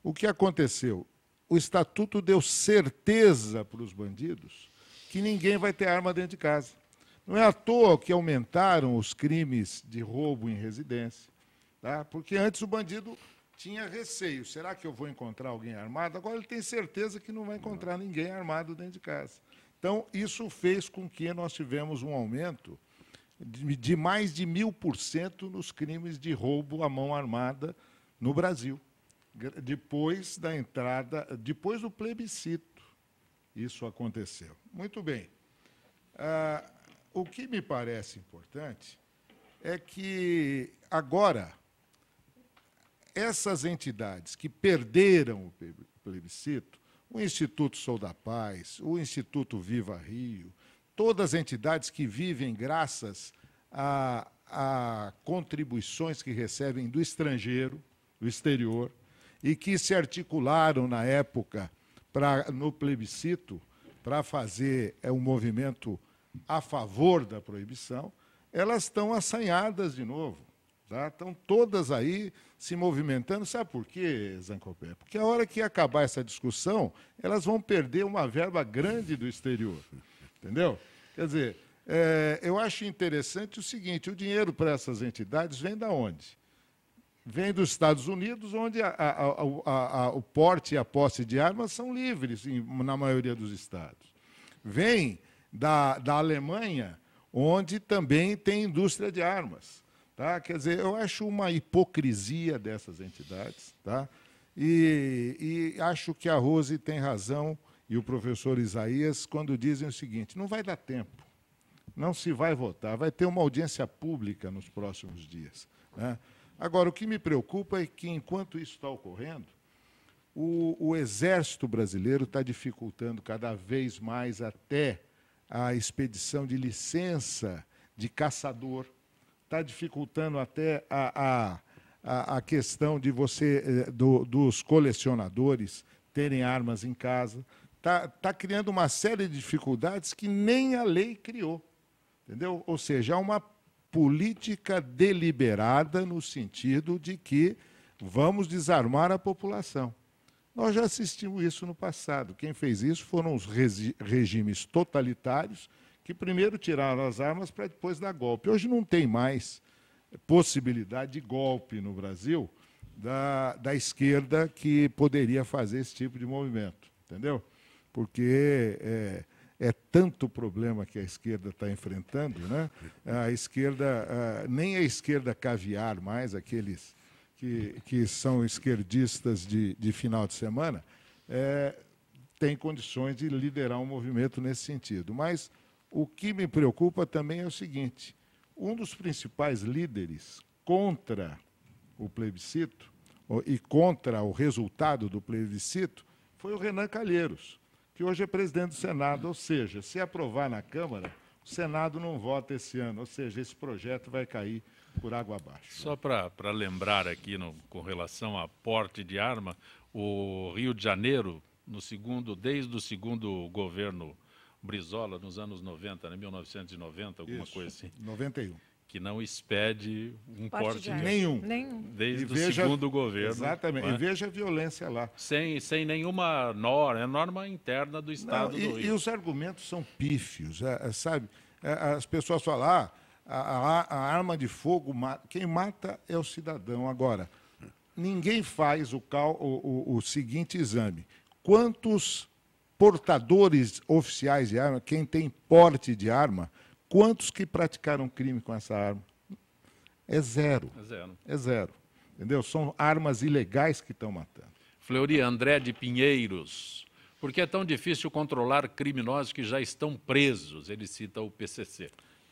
o que aconteceu? O Estatuto deu certeza para os bandidos que ninguém vai ter arma dentro de casa. Não é à toa que aumentaram os crimes de roubo em residência, tá? Porque antes o bandido tinha receio. Será que eu vou encontrar alguém armado? Agora ele tem certeza que não vai encontrar ninguém armado dentro de casa. Então, isso fez com que nós tivemos um aumento de mais de 1000% nos crimes de roubo à mão armada no Brasil. Depois do plebiscito, isso aconteceu. Muito bem. O que me parece importante é que, agora, essas entidades que perderam o plebiscito, o Instituto Sou da Paz, o Instituto Viva Rio, todas as entidades que vivem graças a contribuições que recebem do estrangeiro, do exterior, e que se articularam na época no plebiscito para fazer um movimento a favor da proibição, elas estão assanhadas de novo. Tá? Estão todas aí se movimentando. Sabe por quê, Zancopé? Porque a hora que acabar essa discussão, elas vão perder uma verba grande do exterior. Entendeu? Quer dizer, eu acho interessante o seguinte, o dinheiro para essas entidades vem de onde? Vem dos Estados Unidos, onde o porte e a posse de armas são livres, na maioria dos estados. Vem da Alemanha, onde também tem indústria de armas. Tá? Quer dizer, eu acho uma hipocrisia dessas entidades. Tá? E acho que a Rose tem razão, e o professor Isaías, quando dizem o seguinte: não vai dar tempo, não se vai votar, vai ter uma audiência pública nos próximos dias. Né? Agora, o que me preocupa é que, enquanto isso está ocorrendo, o Exército Brasileiro está dificultando cada vez mais até a expedição de licença de caçador, está dificultando até a questão de dos colecionadores terem armas em casa, está criando uma série de dificuldades que nem a lei criou. Entendeu? Ou seja, há uma política deliberada no sentido de que vamos desarmar a população. Nós já assistimos isso no passado. Quem fez isso foram os regimes totalitários que primeiro tiraram as armas para depois dar golpe. Hoje não tem mais possibilidade de golpe no Brasil da esquerda que poderia fazer esse tipo de movimento, entendeu? Porque é tanto problema que a esquerda está enfrentando, né? A esquerda, nem a esquerda caviar mais, aqueles que são esquerdistas de final de semana, tem condições de liderar um movimento nesse sentido. Mas o que me preocupa também é o seguinte: um dos principais líderes contra o plebiscito e contra o resultado do plebiscito foi o Renan Calheiros, que hoje é presidente do Senado, ou seja, se aprovar na Câmara, o Senado não vota esse ano, ou seja, esse projeto vai cair por água abaixo. Só para lembrar aqui, com relação a porte de arma, o Rio de Janeiro, desde o segundo governo Brizola, nos anos 90, né, 1990, alguma coisa assim. 91. Que não expede um porte de arma. Nenhum. Desde o segundo governo. Exatamente. E veja a violência lá. Sem nenhuma norma, é norma interna do Estado do Rio. E os argumentos são pífios, sabe? As pessoas falam, a arma de fogo, quem mata é o cidadão. Agora, ninguém faz o seguinte exame: quantos portadores oficiais de arma, quem tem porte de arma, quantos que praticaram crime com essa arma? É zero. É zero. Entendeu? São armas ilegais que estão matando. Fleury André de Pinheiros. Por que é tão difícil controlar criminosos que já estão presos? Ele cita o PCC.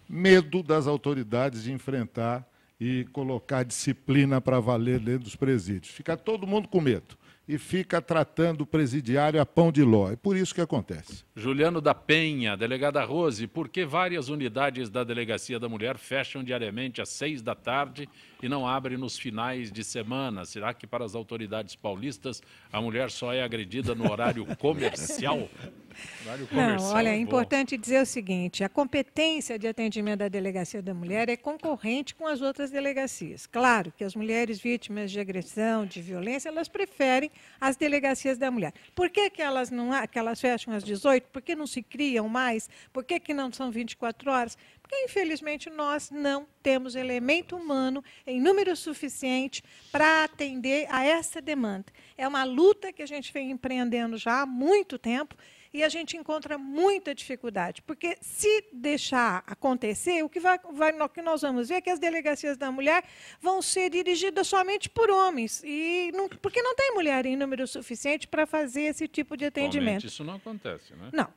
Medo das autoridades de enfrentar e colocar disciplina para valer dentro dos presídios. Fica todo mundo com medo e fica tratando o presidiário a pão de ló. É por isso que acontece. Juliano da Penha, delegada Rose, por que várias unidades da Delegacia da Mulher fecham diariamente às 6 da tarde e não abrem nos finais de semana? Será que para as autoridades paulistas a mulher só é agredida no horário comercial? Não, olha, é importante dizer o seguinte: a competência de atendimento da Delegacia da Mulher é concorrente com as outras delegacias. Claro que as mulheres vítimas de agressão, de violência, elas preferem as delegacias da mulher. Por que elas fecham às 18? Por que não se criam mais? Por que não são 24 horas? Porque, infelizmente, nós não temos elemento humano em número suficiente para atender a essa demanda. É uma luta que a gente vem empreendendo já há muito tempo e a gente encontra muita dificuldade, porque se deixar acontecer, o que nós vamos ver é que as delegacias da mulher vão ser dirigidas somente por homens, porque não tem mulher em número suficiente para fazer esse tipo de atendimento. Atualmente isso não acontece, né? Não.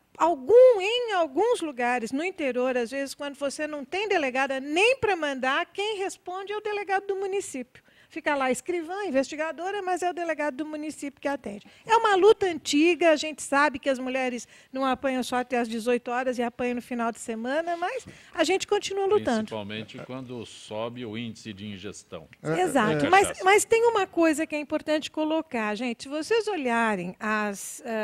Em alguns lugares, no interior, às vezes, quando você não tem delegada nem para mandar, quem responde é o delegado do município. Fica lá escrivã, investigadora, mas é o delegado do município que atende. É uma luta antiga, a gente sabe que as mulheres não apanham só até às 18 horas e apanham no final de semana, mas a gente continua lutando. Principalmente quando sobe o índice de ingestão. Exato, mas tem uma coisa que é importante colocar, gente. Se vocês olharem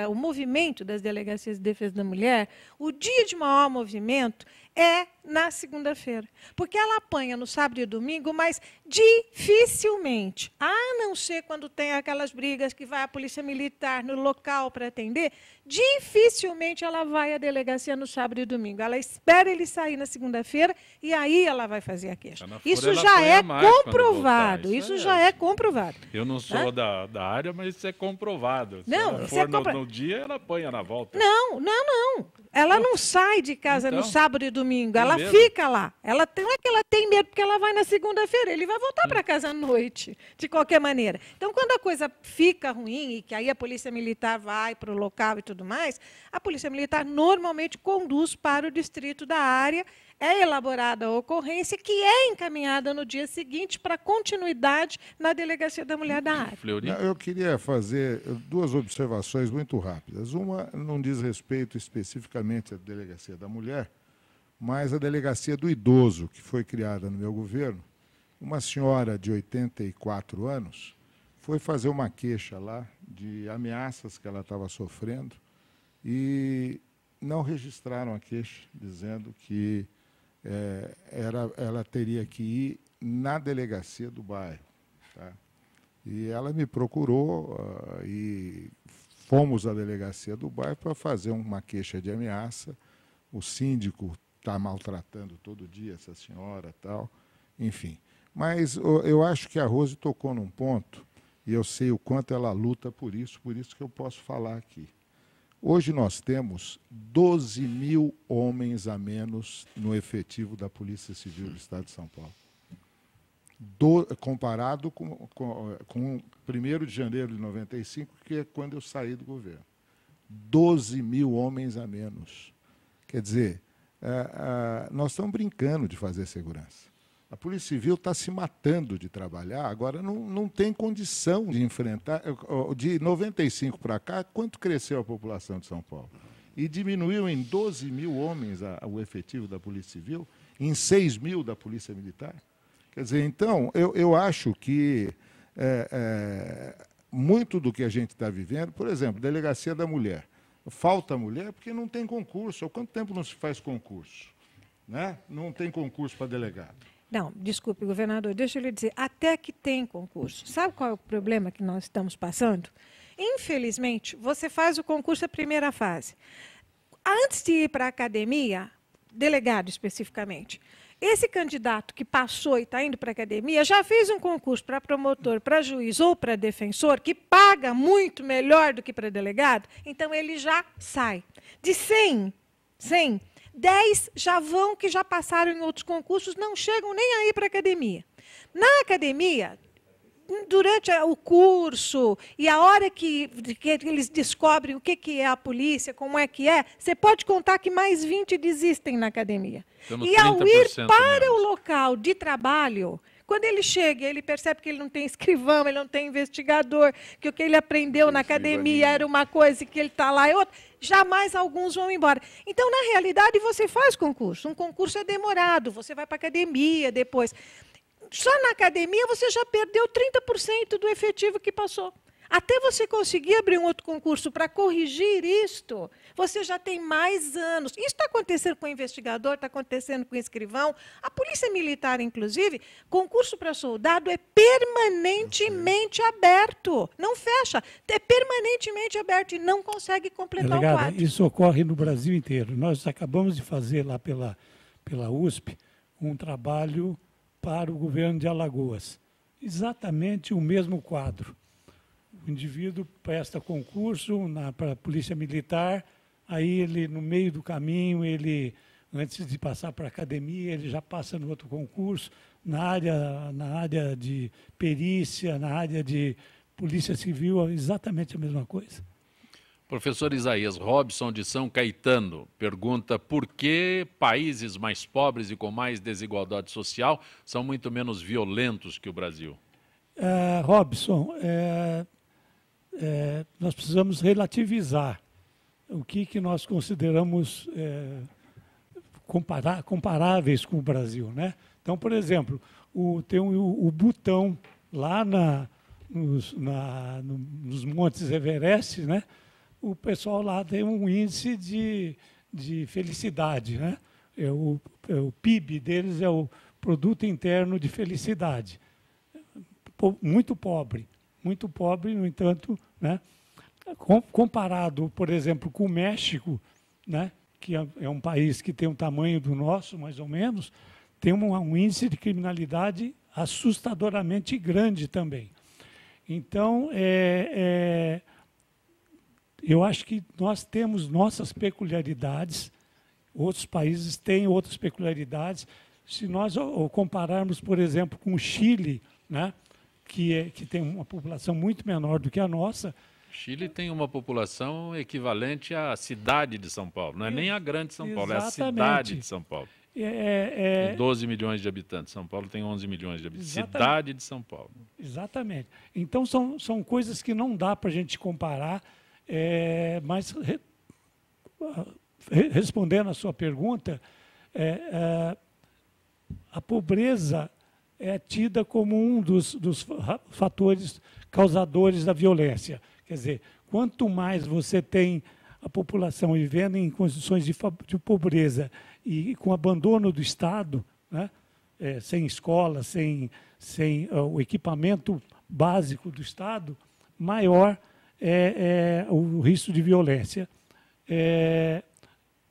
o movimento das delegacias de defesa da mulher, o dia de maior movimento é na segunda-feira, porque ela apanha no sábado e domingo, mas dificilmente, a não ser quando tem aquelas brigas que vai a polícia militar no local para atender, dificilmente ela vai à delegacia no sábado e domingo. Ela espera ele sair na segunda-feira e aí ela vai fazer a queixa. Isso já é comprovado. Isso já é comprovado. Eu não sou da área, mas isso é comprovado. Se não, ela for no dia, ela apanha na volta. Não. Ela não sai de casa no sábado e domingo, ela fica lá. Não é que ela tem medo porque ela vai na segunda-feira, ele vai voltar para casa à noite, de qualquer maneira. Então, quando a coisa fica ruim e que aí a Polícia Militar vai para o local e tudo mais, a Polícia Militar normalmente conduz para o distrito da área, é elaborada a ocorrência, que é encaminhada no dia seguinte para continuidade na Delegacia da Mulher da área. Eu queria fazer 2 observações muito rápidas. Uma não diz respeito especificamente à Delegacia da Mulher, mas à Delegacia do Idoso, que foi criada no meu governo. Uma senhora de 84 anos foi fazer uma queixa lá de ameaças que ela estava sofrendo e não registraram a queixa, dizendo que ela teria que ir na delegacia do bairro. Tá? E ela me procurou e fomos à delegacia do bairro para fazer uma queixa de ameaça. O síndico está maltratando todo dia essa senhora, tal, enfim. Mas eu acho que a Rose tocou num ponto, e eu sei o quanto ela luta por isso que eu posso falar aqui. Hoje nós temos 12 mil homens a menos no efetivo da Polícia Civil do Estado de São Paulo. Comparado com 1º de janeiro de 95, que é quando eu saí do governo. 12 mil homens a menos. Quer dizer, nós estamos brincando de fazer segurança. A Polícia Civil está se matando de trabalhar, agora não tem condição de enfrentar. De 95 para cá, quanto cresceu a população de São Paulo? E diminuiu em 12 mil homens o efetivo da Polícia Civil, em 6 mil da Polícia Militar. Quer dizer, então, eu acho que muito do que a gente está vivendo, por exemplo, Delegacia da Mulher. Falta mulher porque não tem concurso. Há quanto tempo não se faz concurso? Né? Não tem concurso para delegado. Não, desculpe, governador, deixa eu lhe dizer, até que tem concurso. Sabe qual é o problema que nós estamos passando? Infelizmente, você faz o concurso a primeira fase. Antes de ir para a academia, delegado especificamente, esse candidato que passou e está indo para a academia já fez um concurso para promotor, para juiz ou para defensor, que paga muito melhor do que para delegado, então ele já sai. De 100, 10 já vão, que já passaram em outros concursos, não chegam nem aí para a academia. Na academia, durante o curso e a hora que eles descobrem o que é a polícia, como é que é, você pode contar que mais 20 desistem na academia. Temos e ao ir para menos. o local de trabalho, quando ele chega, ele percebe que ele não tem escrivão, ele não tem investigador, que o que ele aprendeu na academia era uma coisa e que ele está lá é outra, jamais alguns vão embora. Então, na realidade, você faz concurso. Um concurso é demorado, você vai para a academia depois. Só na academia você já perdeu 30% do efetivo que passou. Até você conseguir abrir um outro concurso para corrigir isto, você já tem mais anos. Isso está acontecendo com o investigador, está acontecendo com o escrivão. A Polícia Militar, inclusive, concurso para soldado é permanentemente aberto. Não fecha, é permanentemente aberto e não consegue completar Delegada, o quadro. isso ocorre no Brasil inteiro. Nós acabamos de fazer lá pela USP um trabalho para o governo de Alagoas. Exatamente o mesmo quadro. O indivíduo presta concurso para a Polícia Militar, aí ele, no meio do caminho, antes de passar para a academia, ele já passa no outro concurso, na área de perícia, na área de Polícia Civil, exatamente a mesma coisa. Professor Isaías Robson, de São Caetano, pergunta por que países mais pobres e com mais desigualdade social são muito menos violentos que o Brasil? Robson, nós precisamos relativizar o que nós consideramos comparáveis com o Brasil, né? Então, por exemplo, tem o Butão, lá nos Montes Everest, né? O pessoal lá tem um índice de felicidade, né? O PIB deles é o Produto Interno de Felicidade. Muito pobre, no entanto, né? Comparado, por exemplo, com o México, né? Que é um país que tem o tamanho do nosso, mais ou menos, tem um índice de criminalidade assustadoramente grande também. Então, Eu acho que nós temos nossas peculiaridades, outros países têm outras peculiaridades. Se nós compararmos, por exemplo, com o Chile, né, que tem uma população muito menor do que a nossa. Chile tem uma população equivalente à cidade de São Paulo, não é nem a grande São Paulo, é a cidade de São Paulo. Tem 12 milhões de habitantes, São Paulo tem 11 milhões de habitantes, cidade de São Paulo. Exatamente. Então, são coisas que não dá para a gente comparar, mas, respondendo à sua pergunta, a pobreza é tida como um dos fatores causadores da violência. Quer dizer, quanto mais você tem a população vivendo em condições de pobreza e com abandono do Estado, né, sem escola, sem o equipamento básico do Estado, maior é o risco de violência.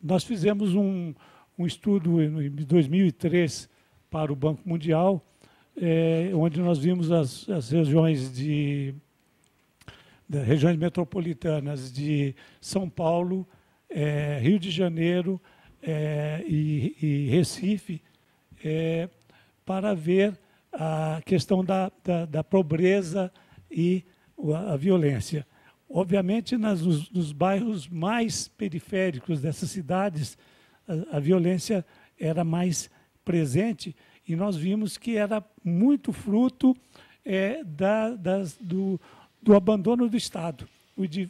Nós fizemos um estudo em 2003 para o Banco Mundial, onde nós vimos as regiões regiões metropolitanas de São Paulo, Rio de Janeiro e Recife, para ver a questão da pobreza e a violência. Obviamente, nos bairros mais periféricos dessas cidades, a violência era mais presente, e nós vimos que era muito fruto do abandono do Estado.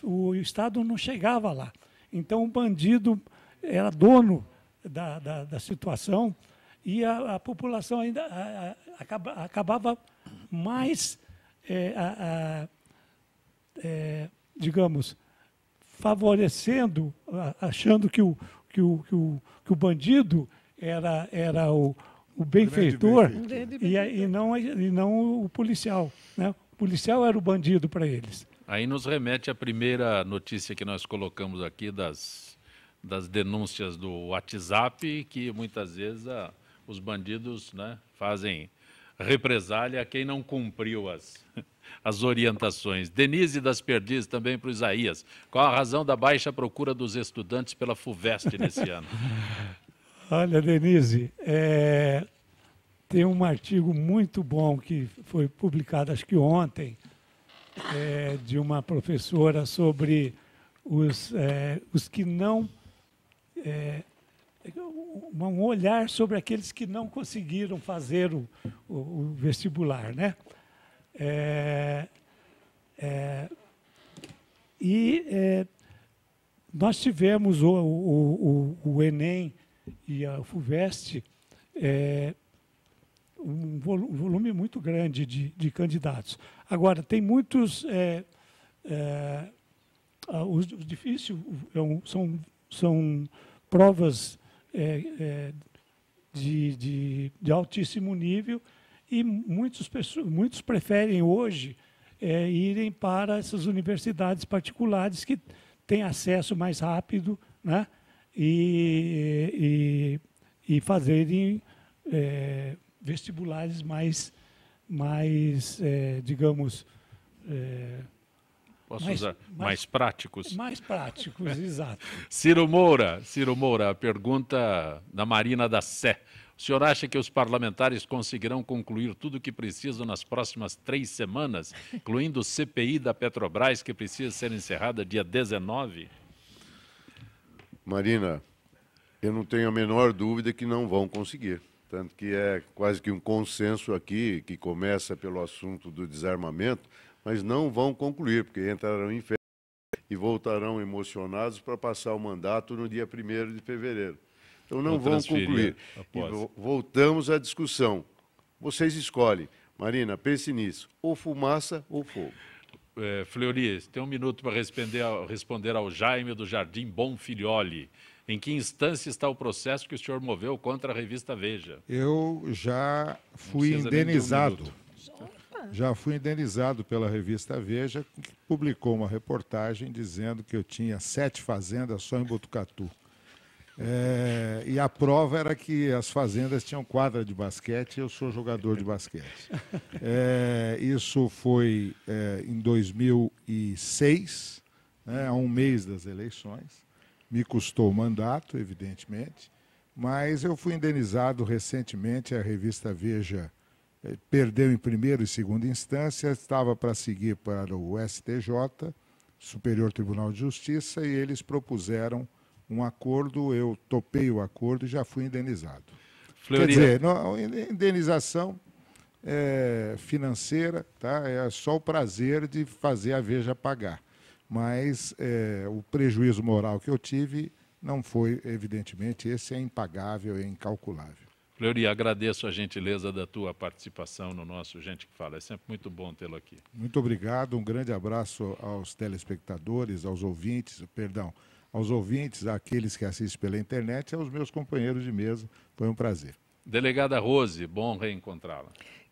O Estado não chegava lá. Então, o bandido era dono da situação e a população ainda acabava mais, digamos, favorecendo, achando que o bandido era o benfeitor e não o policial, né? O policial era o bandido para eles. Aí nos remete à primeira notícia que nós colocamos aqui das denúncias do WhatsApp, que muitas vezes os bandidos, né, fazem represália a quem não cumpriu as orientações. Denise das Perdizes, também para o Isaías. Qual a razão da baixa procura dos estudantes pela FUVEST nesse ano? Olha, Denise, tem um artigo muito bom que foi publicado, acho que ontem, de uma professora sobre os que não... um olhar sobre aqueles que não conseguiram fazer o vestibular, né? Nós tivemos o Enem e a FUVEST, um volume muito grande de candidatos. Agora, tem muitos... os difíceis são provas de altíssimo nível e muitos preferem hoje irem para essas universidades particulares que têm acesso mais rápido, né? E fazerem vestibulares mais digamos... Posso usar mais práticos? Mais práticos, exato. Ciro Moura, a pergunta da Marina da Sé. O senhor acha que os parlamentares conseguirão concluir tudo o que precisam nas próximas 3 semanas, incluindo o CPI da Petrobras, que precisa ser encerrada dia 19? Marina, eu não tenho a menor dúvida que não vão conseguir. Tanto que é quase que um consenso aqui, que começa pelo assunto do desarmamento, mas não vão concluir, porque entrarão em férias e voltarão emocionados para passar o mandato no dia 1º de fevereiro. Então não vão concluir. E voltamos à discussão. Vocês escolhem. Marina, pense nisso. Ou fumaça ou fogo. Fleury, tem um minuto para responder ao Jaime do Jardim Bonfilioli. Em que instância está o processo que o senhor moveu contra a revista Veja? Eu já fui indenizado. Já fui indenizado pela revista Veja, que publicou uma reportagem dizendo que eu tinha 7 fazendas só em Botucatu. E a prova era que as fazendas tinham quadra de basquete e eu sou jogador de basquete. Isso foi em 2006, né, a um mês das eleições. Me custou o mandato, evidentemente, mas eu fui indenizado recentemente. A revista Veja perdeu em primeira e segunda instância, estava para seguir para o STJ, Superior Tribunal de Justiça, e eles propuseram um acordo, eu topei o acordo e já fui indenizado. Quer dizer, a indenização financeira, tá? É só o prazer de fazer a Veja pagar. Mas o prejuízo moral que eu tive não foi, evidentemente, esse é impagável, é incalculável. Fleury, agradeço a gentileza da tua participação no nosso Gente que Fala. É sempre muito bom tê-lo aqui. Muito obrigado, um grande abraço aos telespectadores, aos ouvintes, àqueles que assistem pela internet e aos meus companheiros de mesa. Foi um prazer. Delegada Rose, bom reencontrá-la.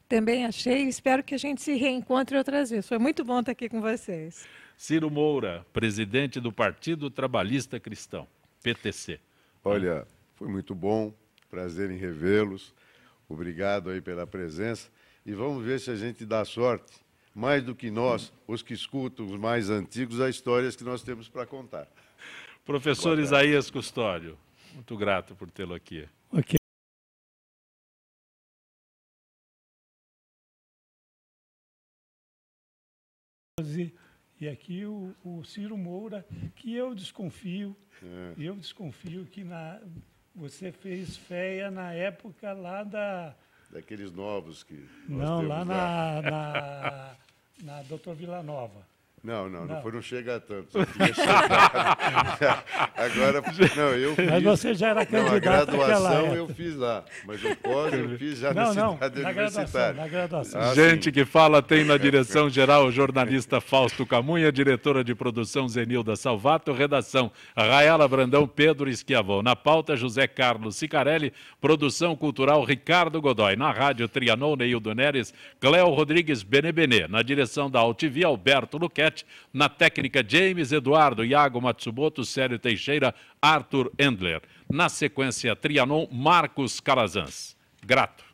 Também achei, espero que a gente se reencontre outras vezes. Foi muito bom estar aqui com vocês. Ciro Moura, presidente do Partido Trabalhista Cristão, PTC. Olha, foi muito bom, prazer em revê-los. Obrigado aí pela presença. E vamos ver se a gente dá sorte, mais do que nós, os que escutam, os mais antigos, as histórias que nós temos para contar. Professor Isaías Custódio, muito grato por tê-lo aqui. Ok. E aqui o Ciro Moura, que eu desconfio que você fez feia na época lá daqueles novos que não, lá na Doutor Villanova. Não foi, não chega a tanto. Agora, não, eu fiz... Mas você já era candidato naquela época. A graduação eu fiz lá, mas o pós eu fiz já na cidade universitária. Na graduação. Gente que Fala tem na direção-geral o jornalista Fausto Camunha, diretora de produção Zenilda Salvato, redação Raela Brandão, Pedro Schiavon. Na pauta, José Carlos Sicarelli, produção cultural Ricardo Godoy. Na rádio Trianon, Neildo Neres, Cléo Rodrigues Benebene. Na direção da Altivia, Alberto Luquete. Na técnica, James Eduardo, Iago Matsumoto, Célio Teixeira, Arthur Endler. Na sequência, Trianon, Marcos Calazans. Grato.